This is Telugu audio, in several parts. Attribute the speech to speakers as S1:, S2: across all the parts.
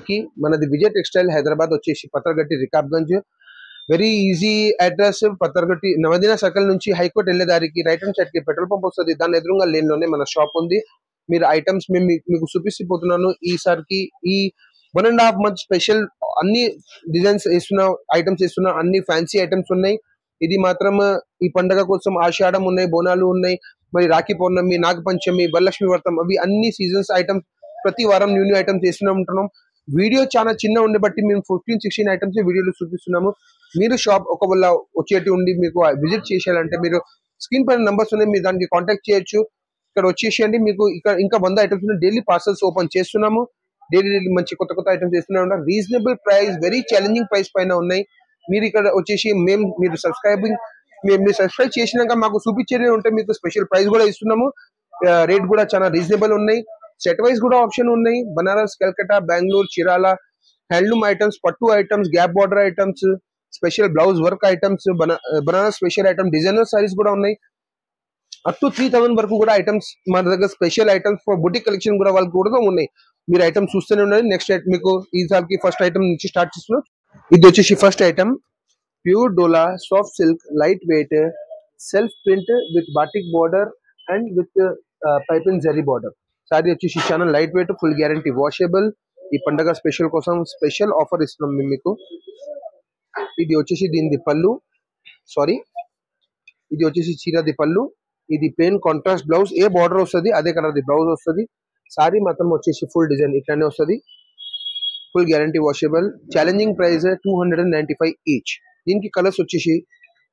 S1: की మనది విజయ్ టెక్స్టైల్ హైదరాబాద్ వచ్చేసి Pathargatti Rikabganj very easy address Pathargatti నవదీన సర్కిల్ నుంచి హైకోర్ట్ వెళ్ళే దారికి రైట్ హ్యాండ్ సైడ్ కి పెట్రోల్ పంప్ వస్తుంది దాని ఎదురుగా లేన్ లోనే మన షాప్ ఉంది మీరు ఐటమ్స్ మీకు చూపిస్తుపోతున్నాను ఈసారికి ఈ 1.5 month స్పెషల్ అన్ని డిజైన్స్ వేస్తున్న ఐటమ్స్ వేస్తున్న అన్ని ఫ్యాన్సీ ఐటమ్స్ ఉన్నాయి ఇది మాత్రం ఈ పండగ కోసం ఆషాఢం ఉన్నాయి బోనాలు ఉన్నాయి మరి రాఖీ పౌర్ణమి నాగపంచమి వరలక్ష్మి వ్రతం అవి అన్ని సీజన్స్ ఐటమ్స్ ప్రతి వారం న్యూ ఐటమ్స్ చేస్తూనే ఉంటున్నాం వీడియో చాలా చిన్న ఉండే బట్టి మేము 15-16 ఐటమ్స్ వీడియోలో చూపిస్తున్నాము మీరు షాప్ ఒకవేళ వచ్చేటి ఉండి మీకు విజిట్ చేయాలంటే మీరు స్క్రీన్ పైన నంబర్స్ ఉన్నాయి మీరు దానికి కాంటాక్ట్ చేయొచ్చు ఇక్కడ వచ్చేసేయండి మీకు ఇక్కడ ఇంకా 100 ఐటమ్స్ ఉన్నాయి డైలీ పార్సల్స్ ఓపెన్ చేస్తున్నాము డైలీ మంచి కొత్త ఐటమ్స్ చేస్తూనే ఉంటాం reasonable price very challenging price పైన ఉన్నాయి మీరు ఇక్కడ వచ్చేసి మీరు సబ్స్క్రైబ్ చేసినాక మాకు చూపించేది ఉంటే మీకు స్పెషల్ ప్రైస్ కూడా ఇస్తున్నాము రేట్ కూడా చాలా రీజనబుల్ ఉన్నాయి సెట్ వైజ్ కూడా ఆప్షన్ ఉన్నాయి బనారస్ కల్కట్టా బెంగళూరు చిరాల హ్యాండ్లూమ్ ఐటమ్స్ పట్టు items gap border items special blouse work items Banaras special item designer saris కూడా ఉన్నాయి అప్ టు 3000 వరకు కూడా ఐటమ్స్ మన దగ్గర special items for boutique collection కూడా వాళ్ళకి కూడా ఉన్నాయి మీరు ఐటమ్ చూస్తూనే ఉండండి నెక్స్ట్ మీకు ఈసారికి ఫస్ట్ ఐటమ్ నుంచి స్టార్ట్ చేస్తున్నాం ఇది వచ్చేసి first item pure dola soft silk light wait self print with batik border and with piping zari border sorry వచ్చేసి చాలా light weight full guarantee washable ఈ పండగ స్పెషల్ కోసం స్పెషల్ ఆఫర్ ఇస్తున్నాం మీకు ఇది వచ్చేసి దీనిది పళ్ళు సారీ ఇది వచ్చేసి చీరది పళ్ళు ఇది ప్లెయిన్ కాంట్రాస్ట్ బ్లౌజ్ ఏ బార్డర్ వస్తుంది అదే కలర్ ది బ్లౌజ్ వస్తుంది సారీ మాత్రం వచ్చేసి ఫుల్ డిజైన్ ఇట్లానే వస్తుంది full guarantee washable challenging price 295 each దీనికి కలర్స్ వచ్చేసి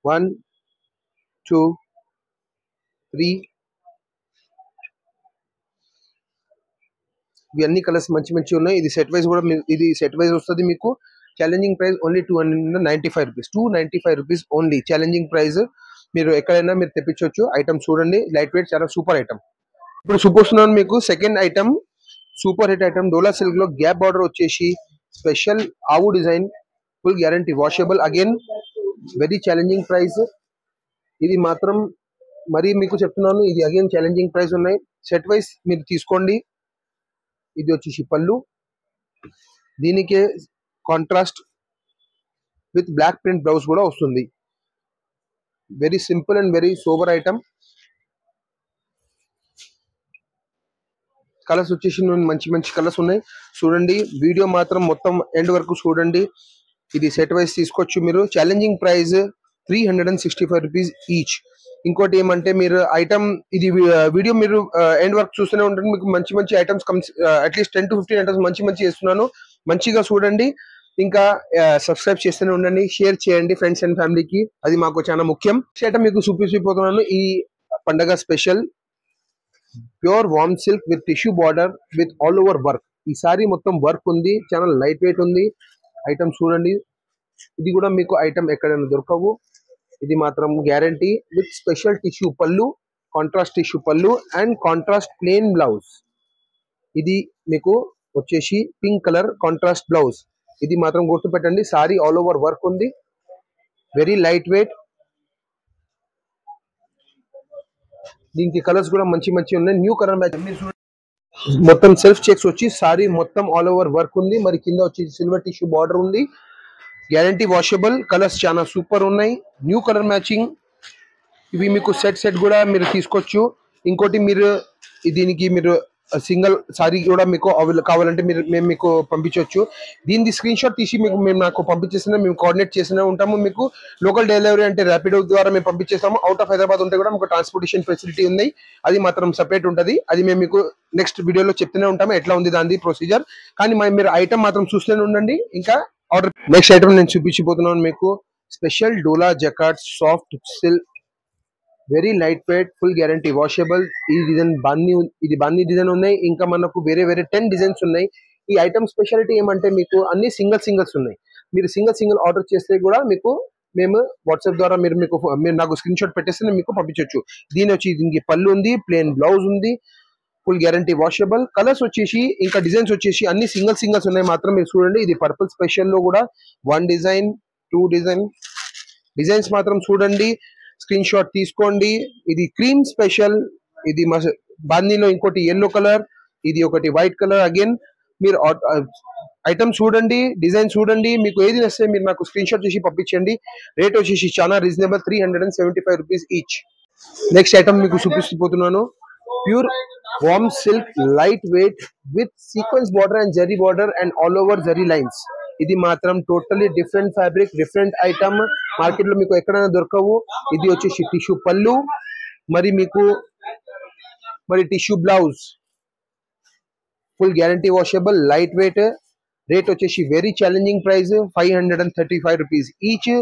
S1: 1 2 3 ఇవన్నీ కలర్స్ మంచి ఉన్నాయి ఇది సెట్ వైజ్ కూడా ఇది సెట్ వైజ్ వస్తుంది మీకు challenging price only 295 rupees 295 rupees only challenging price మీరు ఎక్కడైనా మీరు తెప్పించవచ్చు ఐటమ్ చూడండి లైట్ వెయిట్ చాలా సూపర్ ఐటమ్ ఇప్పుడు చూపిస్తున్నాను మీకు second item super hit item Dola silk లో గ్యాప్ బార్డర్ వచ్చేసి స్పెషల్ ఆవు design full guarantee washable again very challenging price ఇది మాత్రం మరి మీకు చెప్తున్నాను ఇది అగైన్ ఛాలెంజింగ్ ప్రైస్ ఉన్నాయి సెట్ వైజ్ మీరు తీసుకోండి ఇది వచ్చేసి పళ్ళు దీనికే contrast with black print blouse కూడా వస్తుంది very simple and very sober item colours వచ్చేసి మంచి కలర్స్ ఉన్నాయి చూడండి వీడియో మాత్రం మొత్తం ఎండ్ వరకు చూడండి ఇది సెట్ వైజ్ తీసుకోవచ్చు మీరు ఛాలెంజింగ్ ప్రైస్ 365 రూపీస్ ఈచ్ ఇంకోటి ఏమంటే మీరు ఐటమ్ ఇది వీడియో మీరు ఎండ్ వరకు చూస్తూనే ఉంటుంది మీకు మంచి ఐటమ్స్ అట్లీస్ట్ 10 to 15 ఐటమ్స్ మంచి చేస్తున్నాను మంచిగా చూడండి ఇంకా సబ్స్క్రైబ్ చేస్తూనే ఉండండి షేర్ చేయండి ఫ్రెండ్స్ అండ్ ఫ్యామిలీకి అది మాకు చాలా ముఖ్యం ఐటమ్ మీకు చూపిపోతున్నాను ఈ పండగ special pure warm silk with tissue border with all over work ఈ సారీ మొత్తం వర్క్ ఉంది చాలా లైట్ వెయిట్ ఉంది ఐటమ్ చూడండి ఇది కూడా మీకు ఐటమ్ ఎక్కడైనా దొరకవు ఇది మాత్రం గ్యారంటీ విత్ స్పెషల్ టిష్యూ పళ్ళు కాంట్రాస్ట్ టిష్యూ పళ్ళు అండ్ కాంట్రాస్ట్ ప్లెయిన్ బ్లౌజ్ ఇది మీకు వచ్చేసి పింక్ కలర్ కాంట్రాస్ట్ బ్లౌజ్ ఇది మాత్రం గుర్తుపెట్టండి సారీ ఆల్ ఓవర్ వర్క్ ఉంది వెరీ లైట్ వెయిట్ దీనికి కలర్స్ కూడా మంచి ఉన్నాయి న్యూ కలర్ మ్యాచ్ మొత్తం సెల్ఫ్ చెక్స్ వచ్చి సారీ మొత్తం ఆల్ ఓవర్ వర్క్ ఉంది మరి కింద వచ్చి సిల్వర్ టిష్యూ బార్డర్ ఉంది గ్యారంటీ వాషబుల్ కలర్స్ చాలా సూపర్ ఉన్నాయి న్యూ కలర్ మ్యాచింగ్ ఇవి మీకు సెట్ కూడా మీరు తీసుకోవచ్చు ఇంకోటి మీరు దీనికి మీరు సింగిల్ సారీ కూడా మీకు కావాలంటే మేము మీకు పంపించవచ్చు దీని స్క్రీన్ షాట్ తీసి మేము నాకు పంపించేసినా మేము కోఆర్డినేట్ చేస్తూనే ఉంటాము మీకు లోకల్ డెలివరీ అంటే ర్యాపిడో ద్వారా మేము పంపించేస్తాము అవుట్ ఆఫ్ హైదరాబాద్ ఉంటే కూడా మీకు ట్రాన్స్పోర్టేషన్ ఫెసిలిటీ ఉంది అది మాత్రం సెపరేట్ ఉంటుంది అది మేము మీకు నెక్స్ట్ వీడియోలో చెప్తూనే ఉంటాము ఎట్లా ఉంది దాని ప్రొసీజర్ కానీ మీరు ఐటమ్ మాత్రం చూస్తూనే ఉండండి ఇంకా ఆర్డర్ నెక్స్ట్ ఐటమ్ నేను చూపించిపోతున్నాను మీకు special Dola jacquard soft silk very light weight full guarantee washable ఈ డిజైన్ ఇది బాన్నీ డిజైన్ ఉన్నాయి ఇంకా మనకు వేరే 10 డిజైన్స్ ఉన్నాయి ఈ ఐటమ్ స్పెషాలిటీ ఏమంటే మీకు అన్ని సింగిల్స్ ఉన్నాయి మీరు సింగిల్ ఆర్డర్ చేస్తే కూడా మీకు మేము వాట్సాప్ ద్వారా మీరు నాకు స్క్రీన్ షాట్ పెట్టేస్తే నేను మీకు పంపించవచ్చు దీనికి పళ్ళు ఉంది ప్లెయిన్ బ్లౌజ్ ఉంది ఫుల్ గ్యారంటీ వాషబుల్ కలర్స్ వచ్చేసి ఇంకా డిజైన్స్ వచ్చేసి అన్ని సింగిల్స్ ఉన్నాయి మాత్రం మీరు చూడండి ఇది పర్పుల్ స్పెషల్ లో కూడా 1 డిజైన్ 2 డిజైన్స్ మాత్రం చూడండి స్క్రీన్ షాట్ తీసుకోండి ఇది క్రీమ్ స్పెషల్ ఇది బాందీలో ఇంకోటి yellow కలర్ ఇది ఒకటి వైట్ కలర్ అగైన్ మీరు ఐటమ్ చూడండి, డిజైన్ చూడండి, మీకు ఏది నచ్చితే మీరు నాకు స్క్రీన్ షాట్ చేసి పంపించండి. రేట్ వచ్చేసి చాలా reasonable, 375 rupees each. Next item మీకు చూపిస్తుపోతున్నాను. Pure warm silk light weight with sequence border and zari border and all over zari lines. ఇది మాత్రం totally different fabric, different item. Market లో మీకు ఎక్కడైనా దొరకవు. ఇది వచ్చేసి టిష్యూ పళ్ళు, మరి మీకు tissue blouse, full guarantee washable, light weight. Rate వచ్చేసి very challenging price, 535 rupees each.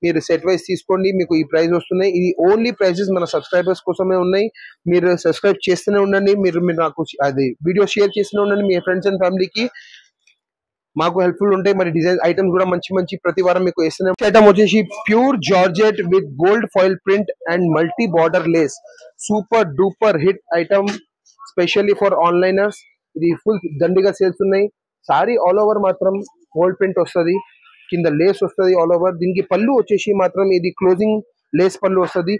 S1: మీరు సెట్ వైజ్ తీసుకోండి, మీకు ఈ ప్రైస్ వస్తున్నాయి. ఇది ఓన్లీ ప్రైజెస్ మన సబ్స్క్రైబర్స్ కోసమే ఉన్నాయి. మీరు సబ్స్క్రైబ్ చేస్తూనే ఉండండి, మీరు నాకు అది వీడియో షేర్ చేస్తూనే ఉండండి మీ ఫ్రెండ్స్ అండ్ ఫ్యామిలీకి. మాకు హెల్ప్ఫుల్ ఉంటాయి. మరి డిజైన్ ఐటమ్స్ కూడా మంచి మంచి ప్రతి వారం మీకు వేస్తున్నాం. ఐటమ్ వచ్చేసి pure georgette with gold foil print and multi border lace. Super duper hit item, specially for onliners. ఇది ఫుల్ దండిగా సేల్స్ ఉన్నాయి. సారీ ఆల్ ఓవర్ మాత్రం గోల్డ్ ప్రింట్ వస్తుంది, కింద లేస్ వస్తుంది ఆల్ ఓవర్. దీనికి పళ్ళు వచ్చేసి మాత్రం ఇది క్లోజింగ్ లేస్ పళ్ళు వస్తుంది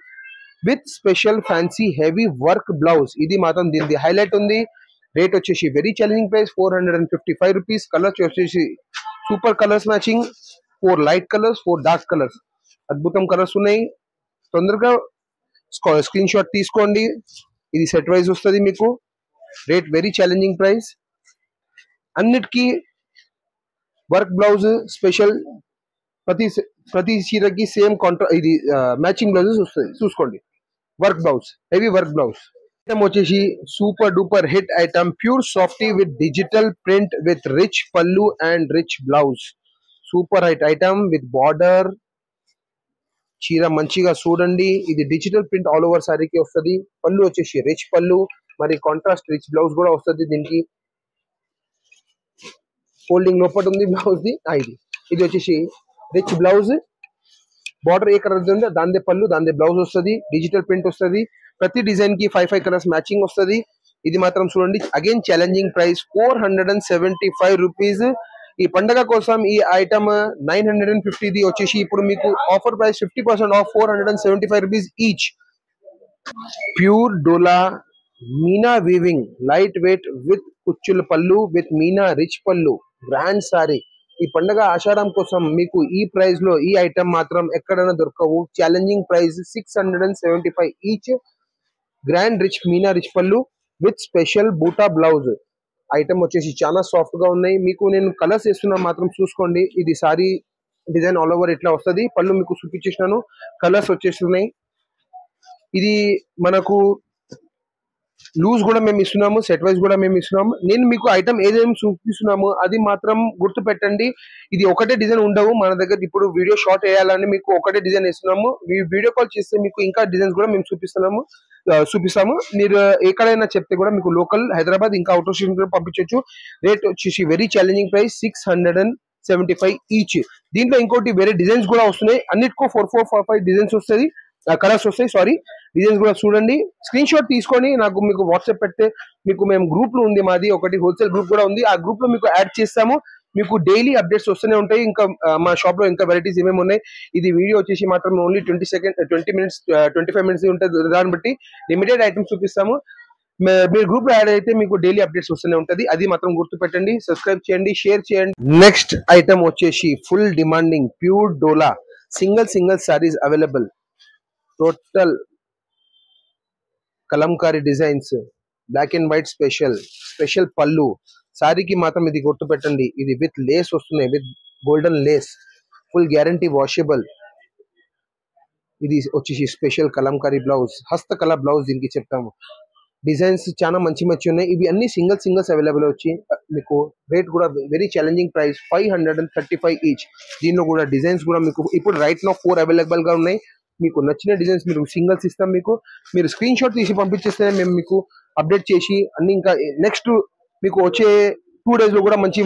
S1: with special fancy heavy work blouse. ఇది మాత్రం దీనికి హైలైట్ ఉంది. రేట్ వచ్చేసి very challenging price, 455 rupees. Colours వచ్చేసి super colours matching, 4 light colours, 4 dark colours. అద్భుతం కలర్స్ ఉన్నాయి. తొందరగా స్క్రీన్ షాట్ తీసుకోండి. ఇది సెట్ వైజ్ వస్తుంది మీకు. Rate very challenging price. అన్నిటికీ వర్క్ బ్లౌజ్ స్పెషల్, ప్రతి చీరకి సేమ్ ఇది మ్యాచింగ్ బ్లౌజెస్ వస్తుంది. చూసుకోండి, work blouse, heavy work blouse. Item వచ్చేసి super duper hit item, pure softy with digital print with rich pallu and rich blouse. Super hit item with border. చీర మంచిగా చూడండి. ఇది డిజిటల్ ప్రింట్ ఆల్ ఓవర్ సారీకి వస్తుంది. పళ్ళు వచ్చేసి రిచ్ పళ్ళు, మరి కాంట్రాస్ట్ రిచ్ బ్లౌజ్ కూడా వస్తుంది. దీనికి ఫోల్డింగ్ లోపల ఉంది బ్లౌజ్ ది. ఇది వచ్చేసి రిచ్ బ్లౌజ్, బార్డర్ ఏ కలర్ ఉందో దాందే పళ్ళు, దాందే బ్లౌజ్ వస్తుంది. డిజిటల్ ప్రింట్ వస్తుంది. ప్రతి డిజైన్ కి 5 కలర్స్ మ్యాచింగ్ వస్తుంది. ఇది మాత్రం చూడండి. Again challenging price, 475 rupees. ఈ పండగ కోసం ఈ ఐటమ్ 950 వచ్చేసి ఇప్పుడు మీకు offer price 50% off, 475 rupees each. Pure Dola meena weaving light weight with కుచ్చుల పళ్ళు with meena rich pallu, grand sari. ఈ పండుగ ఆషాఢం కోసం మీకు ఈ ప్రైస్ లో ఈ ఐటమ్ మాత్రం ఎక్కడైనా దొరకవు. Challenging price 675 each. Grand rich Meena rich pallu with special బూటా బ్లౌజ్. ఐటమ్ వచ్చేసి చాలా సాఫ్ట్ గా ఉన్నాయి. మీకు నేను కలర్స్ వేస్తున్నా మాత్రం చూసుకోండి. ఇది సారీ డిజైన్ ఆల్ ఓవర్ ఇట్లా వస్తుంది. పళ్ళు మీకు చూపించేసినాను, కలర్స్ వచ్చేస్తున్నాయి. ఇది మనకు లూజ్ కూడా మేము ఇస్తున్నాము, సెట్ వైజ్ కూడా మేము ఇస్తున్నాము. నేను మీకు ఐటమ్ ఏదేమి చూపిస్తున్నాము అది మాత్రం గుర్తు పెట్టండి. ఇది ఒకటే డిజైన్ ఉండవు మన దగ్గర. ఇప్పుడు వీడియో షార్ట్ వేయాలని మీకు ఒకటే డిజైన్ ఇస్తున్నాము. వీడియో కాల్ చేస్తే మీకు ఇంకా డిజైన్స్ కూడా మేము చూపిస్తాము. మీరు ఎక్కడైనా చెప్తే కూడా మీకు లోకల్ హైదరాబాద్ ఇంకా అవుట్ ఆఫ్ స్టేషన్ పంపించవచ్చు. రేట్ వచ్చేసి వెరీ ఛాలెంజింగ్ ప్రైస్, 675 ఈచ్. దీంట్లో ఇంకోటి వేరే డిజైన్స్ కూడా వస్తున్నాయి. అన్నిటికో 4-5 డిజైన్స్ వస్తుంది, కలర్స్ వస్తాయి. సారీ, డిజైన్స్ కూడా చూడండి. స్క్రీన్ షాట్ తీసుకొని నాకు మీకు వాట్సాప్ పెడితే మీకు మేము గ్రూప్ లో ఉంది, మాది ఒకటి హోల్సేల్ గ్రూప్ కూడా ఉంది. ఆ గ్రూప్ లో మీకు యాడ్ చేస్తాము. మీకు డైలీ అప్డేట్స్ వస్తూనే ఉంటాయి. ఇంకా మా షాప్ లో ఇంకా వెరైటీస్ ఏమేమి ఉన్నాయి. ఇది వీడియో వచ్చేసి మాత్రం ఓన్లీ 20 మినిట్స్ 25 మినిట్స్ ఉంటుంది. దాన్ని బట్టి లిమిటెడ్ ఐటమ్స్ చూపిస్తాము. మీరు గ్రూప్ లో యాడ్ అయితే మీకు డైలీ అప్డేట్స్ వస్తూనే ఉంటది. అది మాత్రం గుర్తు పెట్టండి. సబ్స్క్రైబ్ చేయండి, షేర్ చేయండి. నెక్స్ట్ ఐటమ్ వచ్చేసి full demanding pure Dola single saris available. Total Kalamkari designs, black and white special పళ్ళు. సారీకి మాత్రం ఇది గుర్తు పెట్టండి. ఇది విత్ లేస్ వస్తున్నాయి, with golden lace, full guarantee washable. ఇది వచ్చేసి స్పెషల్ కలంకారీ బ్లౌజ్, హస్తకళ బ్లౌజ్ దీనికి చెప్తాము. డిజైన్స్ చాలా మంచి ఉన్నాయి. ఇవి అన్ని సింగిల్స్ అవైలబుల్ వచ్చి మీకు రేట్ కూడా వెరీ ఛాలెంజింగ్ ప్రైస్, 535 ఈచ్. దీనిలో కూడా డిజైన్స్ కూడా మీకు ఇప్పుడు రైట్ నౌ 4 అవైలబుల్ గా ఉన్నాయి. మీకు నచ్చిన డిజైన్స్ మీరు సింగిల్స్ ఇస్తాం. మీరు స్క్రీన్ షాట్ తీసి పంపించేస్తేనే మేము మీకు అప్డేట్ చేసి అన్ని ఇంకా నెక్స్ట్ మీకు వచ్చే 2 days లో కూడా మంచి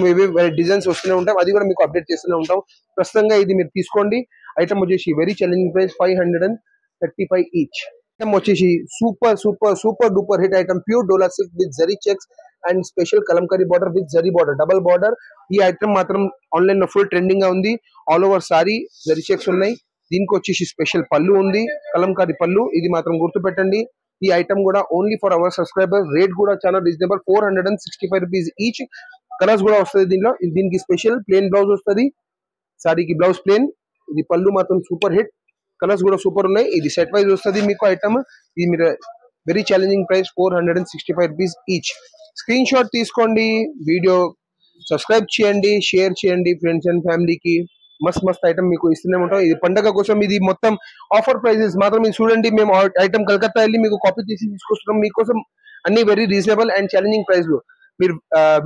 S1: డిజైన్స్ వస్తూనే ఉంటాం. అది కూడా మీకు అప్డేట్ చేస్తూనే ఉంటాం. ప్రస్తుతంగా ఇది మీరు తీసుకోండి. ఐటమ్ వచ్చేసి very challenging price, 535 each. Item వచ్చేసి super duper hit item, pure Dola silk with zari checks and special Kalamkari border with zari border, double border. ఈ ఐటమ్ మాత్రం ఆన్లైన్ లో ఫుల్ ట్రెండింగ్ గా ఉంది. All over sari zari checks ఉన్నాయి. దీనికి వచ్చేసి స్పెషల్ పళ్ళు ఉంది, కలంకారీ పళ్ళు. ఇది మాత్రం గుర్తు పెట్టండి. ఈ ఐటమ్ కూడా only for hour subscriber. Rate కూడా చాలా రీజనబుల్, 465 రూపీస్ ఈచ్. కలర్స్ కూడా వస్తుంది దీనిలో. దీనికి స్పెషల్ ప్లేన్ బ్లౌజ్ వస్తుంది, సారీకి బ్లౌజ్ ప్లేన్. ఇది పళ్ళు మాత్రం సూపర్ హిట్, కలర్స్ కూడా సూపర్ ఉన్నాయి. ఇది సెట్ వైజ్ వస్తుంది మీకు ఐటమ్. ఇది మీరు very challenging price 465 rupees each. Screen shot తీసుకోండి, వీడియో సబ్స్క్రైబ్ చేయండి, షేర్ చేయండి ఫ్రెండ్స్ అండ్ ఫ్యామిలీకి. మస్త్ ఐటమ్ మీకు ఇస్తూనే ఉంటాం. ఇది పండగ కోసం, ఇది మొత్తం ఆఫర్ ప్రైజెస్ మాత్రం. ఇది చూడండి, మేము ఐటమ్ కలకత్తా వెళ్ళి మీకు కాపీ తీసి తీసుకొస్తున్నాం మీకోసం. అన్ని very reasonable and challenging price లో. మీరు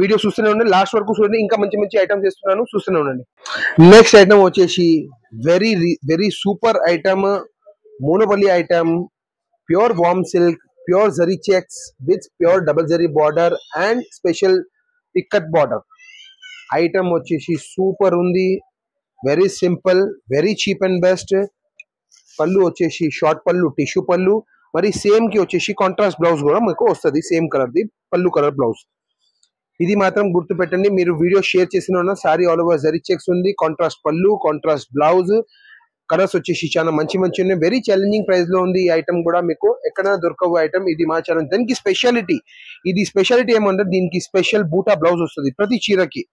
S1: వీడియో చూస్తూనే ఉండండి, లాస్ట్ వరకు చూడండి. ఇంకా మంచి మంచి ఐటమ్స్ చేస్తున్నాను, చూస్తూనే ఉండండి. నెక్స్ట్ ఐటమ్ వచ్చేసి very very super item, monopoly item, pure warm silk, pure zari checks with pure double zari border and special ikat border. Item వచ్చేసి సూపర్ ఉంది, very simple, very cheap and best. పళ్ళు వచ్చేసి షార్ట్ పళ్ళు, టిష్యూ పళ్ళు. మరి సేమ్ కి వచ్చేసి కాంట్రాస్ట్ బ్లౌజ్ కూడా మీకు వస్తుంది, సేమ్ కలర్ ది పళ్ళు కలర్ బ్లౌజ్. ఇది మాత్రం గుర్తు పెట్టండి, మీరు వీడియో షేర్ చేసిన sorry all over zari checks ఉంది, కాంట్రాస్ట్ పళ్ళు, కాంట్రాస్ట్ బ్లౌజ్. కలర్స్ వచ్చేసి చాలా మంచి మంచి ఉన్నాయి. వెరీ ఛాలెంజింగ్ ప్రైస్ లో ఉంది ఈ ఐటమ్ కూడా, మీకు ఎక్కడైనా దొరకవు ఐటమ్. ఇది మా ఛాలెంజ్. దానికి స్పెషాలిటీ, ఇది స్పెషాలిటీ ఏమంటే దీనికి స్పెషల్ బూటా బ్లౌజ్ వస్తుంది ప్రతి చీరకి.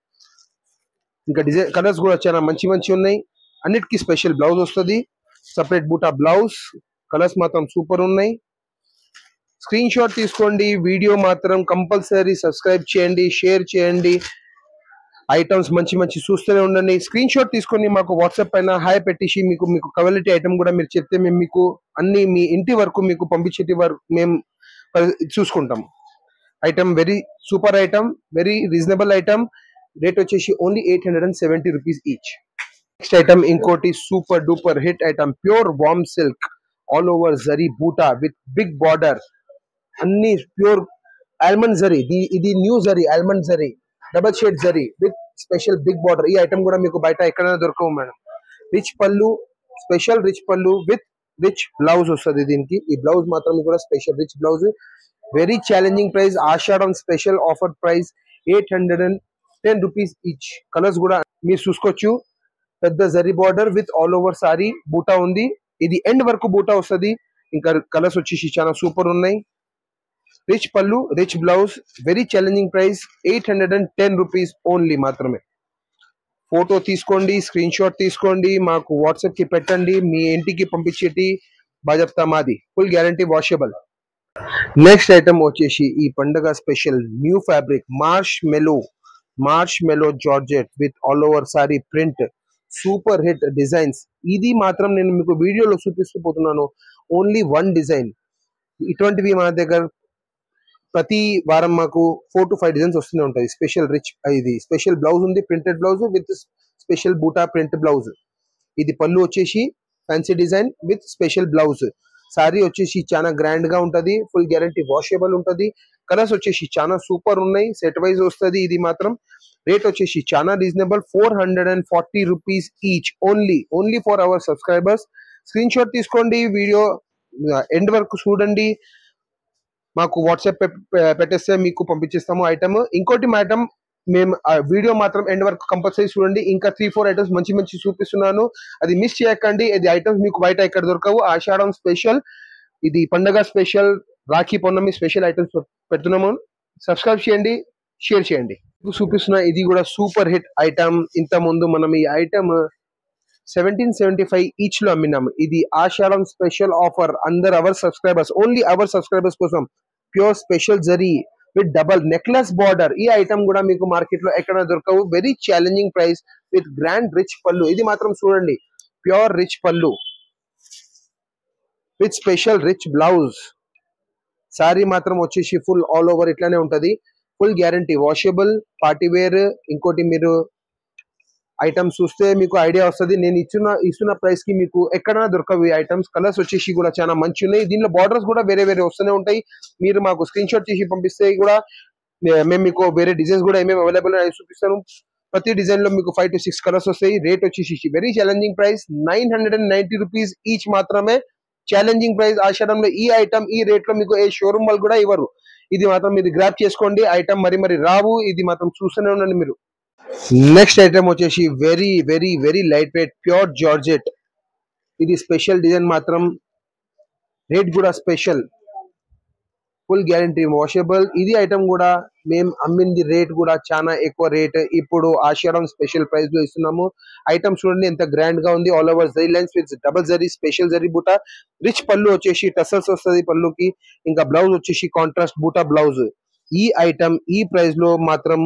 S1: ఇంకా డిజైన్ కలర్స్ కూడా చాలా మంచి మంచి ఉన్నాయి. అన్నిటికీ స్పెషల్ బ్లౌజ్ వస్తుంది, సపరేట్ బూటా బ్లౌజ్. కలర్స్ మాత్రం సూపర్ ఉన్నాయి. స్క్రీన్ షాట్ తీసుకోండి, వీడియో మాత్రం కంపల్సరీ సబ్స్క్రైబ్ చేయండి, షేర్ చేయండి. ఐటమ్స్ మంచి మంచి చూస్తూనే ఉండండి. స్క్రీన్ షాట్ తీసుకొని మాకు వాట్సాప్ పైన హాయ్ పెట్టేసి మీకు క్వాలిటీ ఐటమ్ కూడా మీరు చెప్తే మేము మీకు అన్ని మీ ఇంటి వరకు మీకు పంపించేటి వరకు మేము చూసుకుంటాం. Item very super item, very reasonable item. Rate వచ్చేసి only 870 rupees each. Next item ఇంకోటి super duper hit item, pure warm silk all over zari buta with big border. అన్ని ప్యూర్ ఆల్మండ్ జరీ, ఇది new zari almond zari, double shade zari with special big border. ఈ ఐటమ్ కూడా మీకు బయట ఎక్కడైనా దొరకవు madam. Rich pallu, special rich pallu with rich blouse వస్తుంది దీనికి. ఈ బ్లౌజ్ మాత్రం కూడా special rich blouse. Very challenging price, Ashadham special offer price 810 rupees each. Colours కూడా మీరు చూసుకోవచ్చు. పెద్ద zari border with all over sari buta ఉంది, ఇది ఎండ్ వరకు బూటా వస్తుంది. ఇంకా కలర్స్ వచ్చేసి చాలా సూపర్ ఉన్నాయి. రిచ్ పళ్ళు, rich blouse, very challenging price 810 rupees only మాత్రమే. ఫోటో తీసుకోండి, స్క్రీన్ షాట్ తీసుకోండి, మాకు వాట్సాప్ కి పెట్టండి. మీ ఇంటికి పంపించేటి బాజప్తా మాది, full guarantee washable. Next item వచ్చేసి ఈ పండగ special new fabric marshmallow georgette with all over sari print, super hit designs. ఇది మాత్రం నేను మీకు వీడియోలో చూపిస్తూ పోతున్నాను, ఓన్లీ వన్ డిజైన్. ఇటువంటివి మన దగ్గర ప్రతి వారం మాకు 4 to 5 డిజైన్స్ వస్తూనే ఉంటాయి. స్పెషల్ రిచ్, ఇది స్పెషల్ బ్లౌజ్ ఉంది, ప్రింటెడ్ బ్లౌజ్ విత్ స్పెషల్ బూటా ప్రింట్ బ్లౌజ్. ఇది పళ్ళు వచ్చేసి fancy design with special blouse. Sorry వచ్చేసి చాలా గ్రాండ్ గా ఉంటది, ఫుల్ గ్యారంటీ వాషబుల్ ఉంటది. కలర్స్ వచ్చేసి చాలా సూపర్ ఉన్నాయి, సెట్ వైజ్ వస్తుంది. ఇది మాత్రం రేట్ వచ్చేసి చాలా reasonable, 440 rupees each only for our subscribers. Screen shot తీసుకోండి, వీడియో ఎండ్ వరకు చూడండి, మాకు వాట్సాప్ పెట్టేస్తే మీకు పంపించేస్తాము ఐటమ్. ఇంకోటి ఐటమ్ మేము వీడియో మాత్రం ఎండ్ వరకు కంపల్సరీ చూడండి. ఇంకా 3-4 ఐటమ్స్ మంచి మంచి చూపిస్తున్నాను, అది మిస్ చేయకండి. ఇది ఐటమ్స్ మీకు బయట ఎక్కడ దొరకవు. ఆషాఢం స్పెషల్, ఇది పండగ స్పెషల్, రాఖీ పౌర్ణమి స్పెషల్ ఐటమ్స్ పెడుతున్నాము. సబ్స్క్రైబ్ చేయండి, షేర్ చేయండి. చూపిస్తున్నా ఇది కూడా సూపర్ హిట్ ఐటమ్. ఇంత ముందు మనం ఈ ఐటమ్ 1775 ఈచ్ లో అమ్మినాము. ఇది ఆషాఢం స్పెషల్ ఆఫర్ అందరు our subscribers, only our subscribers కోసం. Pure special zari with double necklace border. ఈ ఐటమ్ కూడా మీకు మార్కెట్ లో ఎక్కడ దొరకవు. Very challenging price with grand rich pallu. ఇది మాత్రం చూడండి, pure rich pallu with special rich blouse. Sari మాత్రం వచ్చేసి ఫుల్ ఆల్ ఓవర్ ఇట్లానే ఉంటది, full guarantee washable, party wear. ఇంకోటి మీరు ఐటమ్స్ చూస్తే మీకు ఐడియా వస్తుంది. నేను ఇస్తున్న ప్రైస్ కి మీకు ఎక్కడైనా దొరకవు ఈ ఐటమ్స్. కలర్స్ వచ్చేసి కూడా చాలా మంచి ఉన్నాయి. దీనిలో బార్డర్స్ కూడా వేరే వస్తూనే ఉంటాయి. మీరు మాకు స్క్రీన్ షాట్ చేసి పంపిస్తే కూడా మేము మీకు వేరే డిజైన్స్ కూడా ఏమేమి అవైలబుల్ అని చూపిస్తాను. ప్రతి డిజైన్ లో మీకు 5 to 6 కలర్స్ వస్తాయి. రేట్ వచ్చేసి very challenging price 990 rupees each మాత్రమే. ఛాలెంజింగ్ ప్రైస్ ఆషాఢంలో ఈ ఐటమ్ ఈ రేట్ లో మీకు ఏ షోరూమ్ వాళ్ళు కూడా ఇవ్వరు. ఇది మాత్రం మీరు గ్రాప్ చేసుకోండి, ఐటమ్ మరి రావు. ఇది మాత్రం చూస్తూనే ఉండండి మీరు. నెక్స్ట్ ఐటమ్ వచ్చేసి very very very light weight pure georgette. ఇది స్పెషల్ డిజైన్ మాత్రం, రేట్ కూడా స్పెషల్, ఫుల్ గ్యారంటీ వాషబుల్. ఇది ఐటమ్ కూడా మేము అమ్మింది రేట్ కూడా చాలా ఎక్కువ రేట్. ఇప్పుడు ఆషాఢం స్పెషల్ ప్రైస్ లో ఇస్తున్నాము. ఐటమ్ చూడండి ఎంత గ్రాండ్ గా ఉంది. All over zari lines with double zari special zari బూటా. రిచ్ పళ్ళు వచ్చేసి టసల్స్ వస్తుంది పళ్ళుకి. ఇంకా బ్లౌజ్ వచ్చేసి కాంట్రాస్ట్ బూటా బ్లౌజ్. ఈ ఐటమ్ ఈ ప్రైస్ లో మాత్రం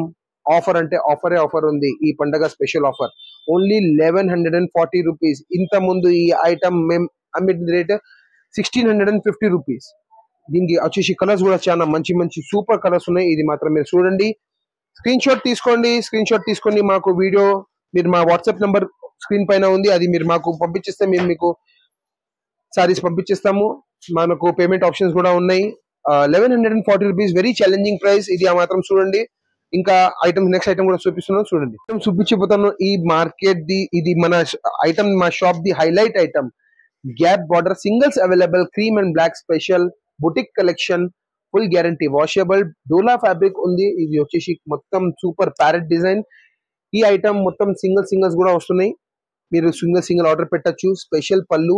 S1: ఆఫర్ అంటే ఆఫర్ ఉంది. ఈ పండగ స్పెషల్ ఆఫర్ ఓన్లీ 1140 రూపీస్. ఇంత ముందు ఈ ఐటమ్ మేము అమ్మిన రేట్ 1650 రూపీస్. దీనికి వచ్చేసి కలర్స్ కూడా చాలా మంచి మంచి సూపర్ కలర్స్ ఉన్నాయి. ఇది మాత్రం మీరు చూడండి, స్క్రీన్ షాట్ తీసుకొని మాకు వీడియో మీరు మా వాట్సాప్ నంబర్ స్క్రీన్ పైన ఉంది, అది మీరు మాకు పంపించేస్తే మేము మీకు సారీస్ పంపించేస్తాము. మనకు పేమెంట్ ఆప్షన్స్ కూడా ఉన్నాయి. 1140 రూపీస్ వెరీ ఛాలెంజింగ్ ప్రైస్. ఇది ఆ మాత్రం చూడండి. ఇంకా ఐటమ్ నెక్స్ట్ ఐటమ్ కూడా చూపిస్తున్నాను చూడండి. చూపించిపోతాను ఈ మార్కెట్ ది. ఇది మన ఐటమ్ మా షాప్ ది highlight item. Gap border singles available cream and black special boutique collection. Full guarantee washable Dola fabric ఉంది. ఇది వచ్చేసి మొత్తం సూపర్ ప్యారెట్ డిజైన్. ఈ ఐటమ్ మొత్తం సింగిల్స్ కూడా వస్తున్నాయి. మీరు సింగిల్ ఆర్డర్ పెట్టచ్చు. స్పెషల్ పళ్ళు.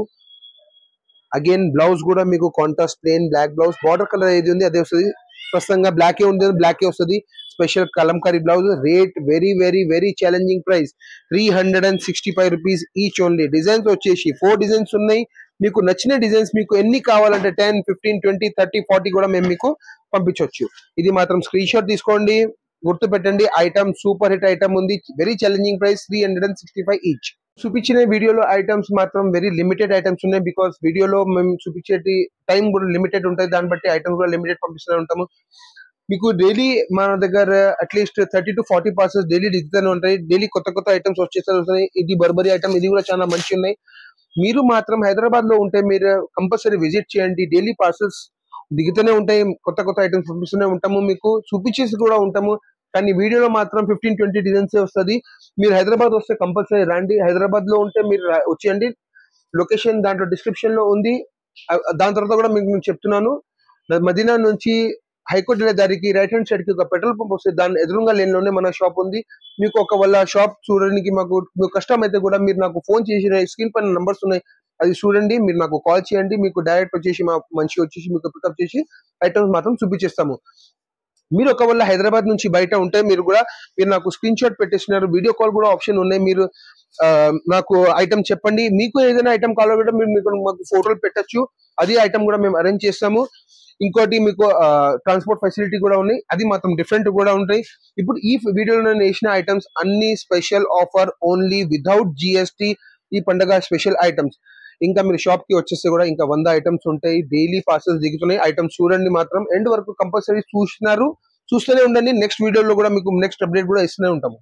S1: అగైన్ బ్లౌజ్ కూడా మీకు contrast plain black blouse. Border colour ఏది ఉంది అదే వస్తుంది. ప్రస్తుతంగా బ్లాకే ఉంది, బ్లాకే వస్తుంది. Special Kalamkari blouse. Rate very challenging price 365 rupees each only. Designs వచ్చేసి 4 డిజైన్స్ ఉన్నాయి. మీకు నచ్చిన డిజైన్స్ మీకు ఎన్ని కావాలంటే 10, 15, 20, 30, 40 కూడా మేము మీకు పంపించవచ్చు. ఇది మాత్రం స్క్రీన్ షాట్ తీసుకోండి, గుర్తు పెట్టండి. ఐటమ్ సూపర్ హిట్ ఐటమ్ ఉంది. Very challenging price 365 each. చూపించిన వీడియోలో ఐటమ్స్ మాత్రం వెరీ లిమిటెడ్ ఐటమ్స్ ఉన్నాయి. బికాస్ వీడియోలో మేము చూపించేటి టైం కూడా లిమిటెడ్ ఉంటుంది. దాన్ని బట్టి ఐటమ్స్ కూడా లిమిటెడ్ పంపిస్తూనే ఉంటాము. మీకు డైలీ మన దగ్గర అట్లీస్ట్ 30 to 40 పార్సల్స్ డైలీ దిగుతూనే ఉంటాయి. డైలీ కొత్త ఐటమ్స్ వచ్చేస్తాయి. ఇది బర్బరీ ఐటమ్, ఇది కూడా చాలా మంచి ఉన్నాయి. మీరు మాత్రం హైదరాబాద్ లో ఉంటే మీరు కంపల్సరీ విజిట్ చేయండి. డైలీ పార్సల్స్ దిగుతూనే ఉంటాయి. కొత్త ఐటమ్స్ పంపిస్తూనే ఉంటాము. మీకు చూపించేసి కూడా ఉంటాము. కానీ వీడియోలో మాత్రం 15-20 డిజైన్స్ వస్తుంది. మీరు హైదరాబాద్ వస్తే కంపల్సరీ రండి. హైదరాబాద్ లో ఉంటే మీరు వచ్చేయండి. లొకేషన్ దాంట్లో డిస్క్రిప్షన్ లో ఉంది. దాని తర్వాత కూడా మీకు నేను చెప్తున్నాను, మదీనా నుంచి హైకోర్టు వెళ్ళే దారికి రైట్ హ్యాండ్ సైడ్ కి ఒక పెట్రోల్ పంప్ వస్తుంది. దాని ఎదురుగా లేన్ లోనే మన షాప్ ఉంది. మీకు ఒకవేళ షాప్ చూడడానికి మీకు కష్టం అయితే కూడా మీరు నాకు ఫోన్ చేసి స్క్రీన్ పైన నంబర్స్ ఉన్నాయి, అది చూడండి. మీరు నాకు కాల్ చేయండి. మీకు డైరెక్ట్ వచ్చేసి మా మనిషి వచ్చేసి మీకు పికప్ చేసి ఐటమ్స్ మాత్రం చూపించేస్తాము. మీరు ఒకవేళ హైదరాబాద్ నుంచి బయట ఉంటే మీరు నాకు స్క్రీన్ షాట్ పెట్టేసినారు. వీడియో కాల్ కూడా ఆప్షన్ ఉన్నాయి. మీరు నాకు ఐటమ్ చెప్పండి. మీకు ఏదైనా ఐటమ్ కావాలంటే మీరు మాకు ఫోటోలు పెట్టచ్చు. అది ఐటమ్ కూడా మేము అరేంజ్ చేస్తాము. ఇంకోటి మీకు ట్రాన్స్పోర్ట్ ఫెసిలిటీ కూడా ఉన్నాయి. అది మాత్రం డిఫరెంట్ కూడా ఉంటాయి. ఇప్పుడు ఈ వీడియోలో నేను వేసిన ఐటమ్స్ అన్ని special offer only without GST. ఈ పండగ స్పెషల్ ఐటమ్స్. ఇంకా మీరు షాప్ కి వచ్చేస్తే కూడా ఇంకా 100 ఐటమ్స్ ఉంటాయి. Daily parcels దిగుతున్నాయి. ఐటమ్స్ చూడండి మాత్రం ఎండ్ వరకు కంపల్సరీ చూస్తూనే ఉండండి. నెక్స్ట్ వీడియోలో కూడా మీకు నెక్స్ట్ అప్డేట్ కూడా ఇస్తూనే ఉంటాము.